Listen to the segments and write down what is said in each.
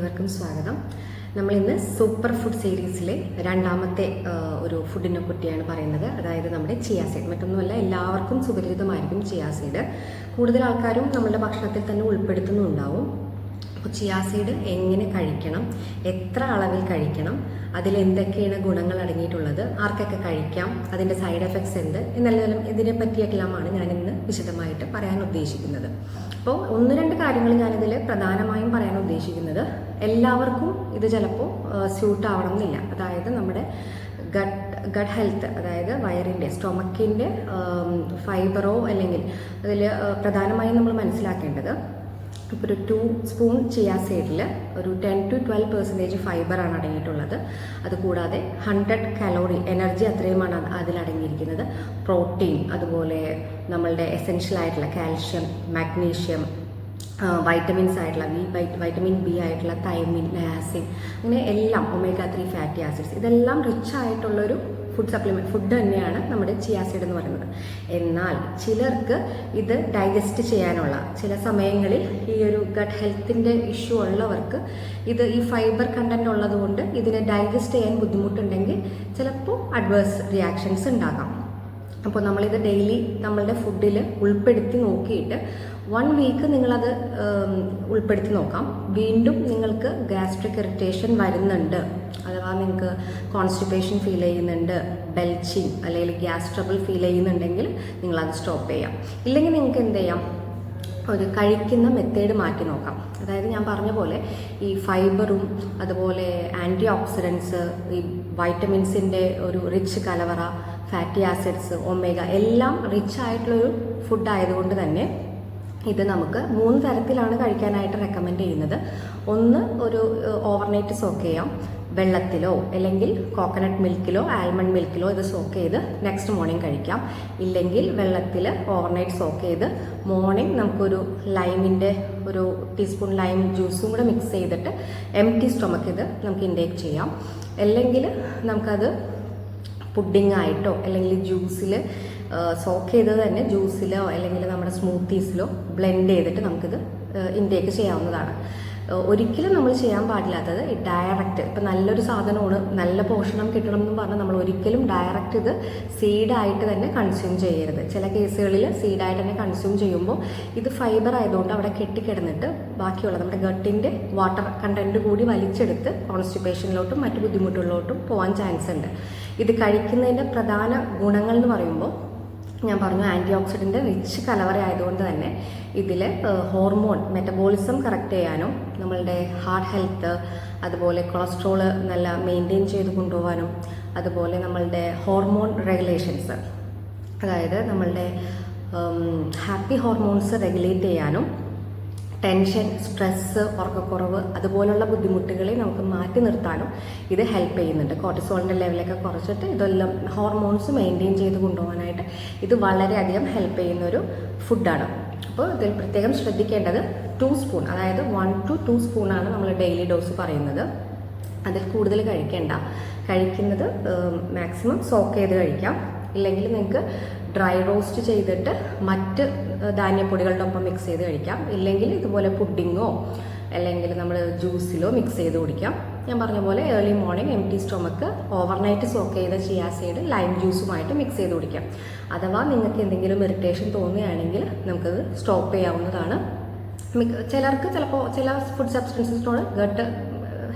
ഏവർക്കും സ്വാഗതം. നമ്മളിന്ന് സൂപ്പർ ഫുഡ് സീരീസിലെ രണ്ടാമത്തെ ഒരു ഫുഡിനെ പറ്റിയാണ് പറയുന്നത്. അതായത് നമ്മുടെ ചിയാ സീഡ്. മറ്റൊന്നുമല്ല, എല്ലാവർക്കും സുപരിചിതമായിരിക്കും ചിയാ സീഡ്. കൂടുതൽ ആൾക്കാരും നമ്മുടെ ഭക്ഷണത്തിൽ തന്നെ ഉൾപ്പെടുത്തുന്നുണ്ടാവും. അപ്പോൾ ചിയാ സീഡ് എങ്ങനെ കഴിക്കണം, എത്ര അളവിൽ കഴിക്കണം, അതിലെന്തൊക്കെയാണ് ഗുണങ്ങൾ അടങ്ങിയിട്ടുള്ളത്, ആർക്കൊക്കെ കഴിക്കാം, അതിൻ്റെ സൈഡ് എഫക്ട്സ് എന്ത് എന്നെല്ലാം ഇതിനെ പറ്റിയെല്ലാമാണ് ഞാനിന്ന് വിശദമായിട്ട് പറയാൻ ഉദ്ദേശിക്കുന്നത്. അപ്പോൾ ഒന്ന് രണ്ട് കാര്യങ്ങൾ ഞാനിതിൽ പ്രധാനമായും പറയാൻ ഉദ്ദേശിക്കുന്നത്, എല്ലാവർക്കും ഇത് ചിലപ്പോൾ സ്യൂട്ട് ആവണം എന്നില്ല. അതായത് നമ്മുടെ ഗട്ട് ഹെൽത്ത്, അതായത് വയറിൻ്റെ സ്റ്റൊമക്കിൻ്റെ ഫൈബറോ അല്ലെങ്കിൽ അതിൽ പ്രധാനമായും നമ്മൾ മനസ്സിലാക്കേണ്ടത്, ഇപ്പോൾ ഒരു 2 സ്പൂൺ ചിയാ സീഡിൽ ഒരു 10 to 12% ഫൈബറാണ് അടങ്ങിയിട്ടുള്ളത്. അതുകൂടാതെ 100 കലോറി എനർജി അത്രയുമാണ് അതിലടങ്ങിയിരിക്കുന്നത്. പ്രോട്ടീൻ, അതുപോലെ നമ്മളുടെ എസെൻഷ്യൽ ആയിട്ടുള്ള കാൽഷ്യം, മാഗ്നീഷ്യം, വൈറ്റമിൻസ് ആയിട്ടുള്ള വൈറ്റമിൻ ബി ആയിട്ടുള്ള തൈമിൻ, നയാസിൻ, അങ്ങനെ എല്ലാം, ഒമേഗ 3 ഫാറ്റി ആസിഡ്സ്, ഇതെല്ലാം റിച്ച് ആയിട്ടുള്ളൊരു ഫുഡ് തന്നെയാണ് നമ്മുടെ ചിയാ സീഡ് എന്ന് പറയുന്നത്. എന്നാൽ ചിലർക്ക് ഇത് ഡൈജസ്റ്റ് ചെയ്യാനുള്ള ചില സമയങ്ങളിൽ ഈ ഒരു ഗട്ട് ഹെൽത്തിൻ്റെ ഇഷ്യൂ ഉള്ളവർക്ക് ഈ ഫൈബർ കണ്ടന്റ് ഉള്ളതുകൊണ്ട് ഇതിനെ ഡൈജസ്റ്റ് ചെയ്യാൻ ബുദ്ധിമുട്ടുണ്ടെങ്കിൽ ചിലപ്പോൾ അഡ്വേഴ്സ് റിയാക്ഷൻസ് ഉണ്ടാകാം. അപ്പോൾ നമ്മളിത് ഡെയിലി നമ്മളുടെ ഫുഡിൽ ഉൾപ്പെടുത്തി നോക്കിയിട്ട് 1 വീക്ക് നിങ്ങളത് ഉൾപ്പെടുത്തി നോക്കാം. വീണ്ടും നിങ്ങൾക്ക് ഗ്യാസ്ട്രിക് ഇറിറ്റേഷൻ വരുന്നുണ്ട്, അഥവാ നിങ്ങൾക്ക് കോൺസ്റ്റിപ്പേഷൻ ഫീൽ ചെയ്യുന്നുണ്ട്, ബെൽച്ചിങ് അല്ലെങ്കിൽ ഗ്യാസ് ട്രബിൾ ഫീൽ ചെയ്യുന്നുണ്ടെങ്കിൽ നിങ്ങളത് സ്റ്റോപ്പ് ചെയ്യാം. ഇല്ലെങ്കിൽ നിങ്ങൾക്ക് എന്ത് ചെയ്യാം, ഒരു കഴിക്കുന്ന മെത്തേഡ് മാറ്റി നോക്കാം. അതായത് ഞാൻ പറഞ്ഞ പോലെ ഈ ഫൈബറും അതുപോലെ ആൻറ്റി ഓക്സിഡൻസ്, ഈ വൈറ്റമിൻസിൻ്റെ ഒരു റിച്ച് കലവറ, ഫാറ്റി ആസിഡ്സ്, ഒമേഗ എല്ലാം റിച്ച് ആയിട്ടുള്ളൊരു ഫുഡ് ആയതുകൊണ്ട് തന്നെ ഇത് നമുക്ക് 3 തരത്തിലാണ് കഴിക്കാനായിട്ട് റെക്കമെൻഡ് ചെയ്യുന്നത്. ഒന്ന്, ഒരു ഓവർനൈറ്റ് സോക്ക് ചെയ്യാം, വെള്ളത്തിലോ അല്ലെങ്കിൽ കോക്കനട്ട് മിൽക്കിലോ ആൽമണ്ട് മിൽക്കിലോ ഇത് സോക്ക് ചെയ്ത് നെക്സ്റ്റ് മോർണിംഗ് കഴിക്കാം. ഇല്ലെങ്കിൽ വെള്ളത്തിൽ ഓവർനൈറ്റ് സോക്ക് ചെയ്ത് മോർണിംഗ് നമുക്കൊരു ലൈമിൻ്റെ ഒരു ടീസ്പൂൺ ലൈം ജ്യൂസും കൂടെ മിക്സ് ചെയ്തിട്ട് എംപ്റ്റി സ്റ്റൊമക്ക് ഇത് നമുക്ക് ഇൻടേക്ക് ചെയ്യാം. അല്ലെങ്കിൽ നമുക്കത് പുഡിംഗ് ആയിട്ടോ അല്ലെങ്കിൽ ജ്യൂസിൽ സോക്ക് ചെയ്തത് തന്നെ ജ്യൂസിലോ അല്ലെങ്കിൽ നമ്മുടെ സ്മൂത്തീസിലോ ബ്ലെൻഡ് ചെയ്തിട്ട് നമുക്കിത് ഇൻടേക്ക് ചെയ്യാവുന്നതാണ്. ഒരിക്കലും നമ്മൾ ചെയ്യാൻ പാടില്ലാത്തത് ഡയറക്റ്റ്, ഇപ്പം നല്ലൊരു സാധനമാണ്, നല്ല പോഷണം കിട്ടണം എന്ന് പറഞ്ഞാൽ നമ്മൾ ഒരിക്കലും ഡയറക്റ്റ് ഇത് സീഡായിട്ട് തന്നെ കൺസ്യൂം ചെയ്യരുത്. ചില കേസുകളിൽ സീഡായിട്ട് തന്നെ കൺസ്യൂം ചെയ്യുമ്പോൾ ഇത് ഫൈബർ ആയതുകൊണ്ട് അവിടെ കെട്ടിക്കിടന്നിട്ട് ബാക്കിയുള്ള നമ്മുടെ ഗട്ടിൻ്റെ വാട്ടർ കണ്ടന്റ് കൂടി വലിച്ചെടുത്ത് കോൺസ്റ്റിപ്പേഷനിലോട്ടും മറ്റു ബുദ്ധിമുട്ടുകളിലോട്ടും പോകാൻ ചാൻസ് ഉണ്ട്. ഇത് കഴിക്കുന്നതിൻ്റെ പ്രധാന ഗുണങ്ങൾ എന്ന് പറയുമ്പോൾ ഞാൻ പറഞ്ഞു, ആൻറ്റി ഓക്സിഡൻ്റ് റിച്ച് കലവറ ആയതുകൊണ്ട് തന്നെ ഇതിൽ ഹോർമോൺ മെറ്റബോളിസം കറക്റ്റ് ചെയ്യാനും നമ്മളുടെ ഹാർട്ട് ഹെൽത്ത്, അതുപോലെ കൊളസ്ട്രോള് നല്ല മെയിൻറ്റെയിൻ ചെയ്ത് കൊണ്ടുപോകാനും, അതുപോലെ നമ്മളുടെ ഹോർമോൺ റെഗുലേഷൻസ്, അതായത് നമ്മളുടെ ഹാപ്പി ഹോർമോൺസ് റെഗുലേറ്റ് ചെയ്യാനും, ടെൻഷൻ, സ്ട്രെസ്സ്, ഉറക്കക്കുറവ് അതുപോലുള്ള ബുദ്ധിമുട്ടുകളെ നമുക്ക് മാറ്റി നിർത്താനും ഇത് ഹെൽപ്പ് ചെയ്യുന്നുണ്ട്. കോർട്ടിസോളിൻ്റെ ലെവലൊക്കെ കുറച്ചിട്ട് ഇതെല്ലാം ഹോർമോൺസ് മെയിൻറ്റെയിൻ ചെയ്ത് കൊണ്ടുപോകാനായിട്ട് ഇത് വളരെയധികം ഹെൽപ്പ് ചെയ്യുന്നൊരു ഫുഡാണ്. അപ്പോൾ ഇതിൽ പ്രത്യേകം ശ്രദ്ധിക്കേണ്ടത് 2 സ്പൂൺ, അതായത് 1 to 2 സ്പൂണാണ് നമ്മൾ ഡെയിലി ഡോസ് പറയുന്നത്. അതിൽ കൂടുതൽ കഴിക്കുന്നത് മാക്സിമം സോക്ക് ചെയ്ത് കഴിക്കാം. ഇല്ലെങ്കിൽ നിങ്ങൾക്ക് ഡ്രൈ റോസ്റ്റ് ചെയ്തിട്ട് മറ്റ് ധാന്യപ്പൊടികളുടെ ഒപ്പം മിക്സ് ചെയ്ത് കഴിക്കാം. ഇല്ലെങ്കിൽ ഇതുപോലെ പുഡിങ്ങോ അല്ലെങ്കിൽ നമ്മൾ ജ്യൂസിലോ മിക്സ് ചെയ്ത് കുടിക്കാം. ഞാൻ പറഞ്ഞ പോലെ early morning empty stomach overnight soak ചെയ്ത ചിയാ സീഡ് ലൈം ജ്യൂസുമായിട്ട് മിക്സ് ചെയ്ത് കുടിക്കാം. അഥവാ നിങ്ങൾക്ക് എന്തെങ്കിലും ഇറിറ്റേഷൻ തോന്നുകയാണെങ്കിൽ നമുക്കത് സ്റ്റോപ്പ് ചെയ്യാവുന്നതാണ്. ചിലർക്ക് ചിലപ്പോൾ ചില ഫുഡ് സബ്സ്റ്റൻസസിനോട് ഗട്ട്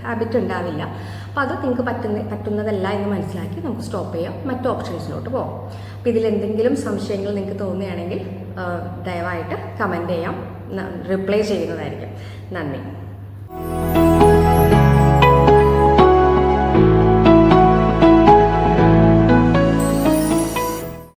ഹാബിറ്റ് ഉണ്ടാവില്ല. അപ്പോൾ അത് നിങ്ങൾക്ക് പറ്റുന്നതല്ല എന്ന് മനസ്സിലാക്കി നമുക്ക് സ്റ്റോപ്പ് ചെയ്യാം, മറ്റു ഓപ്ഷൻസിലോട്ട് പോകാം. അപ്പോൾ ഇതിലെന്തെങ്കിലും സംശയങ്ങൾ നിങ്ങൾക്ക് തോന്നുകയാണെങ്കിൽ ദയവായിട്ട് കമൻറ്റ് ചെയ്യാം, റിപ്ലൈ ചെയ്യുന്നതായിരിക്കും. നന്ദി.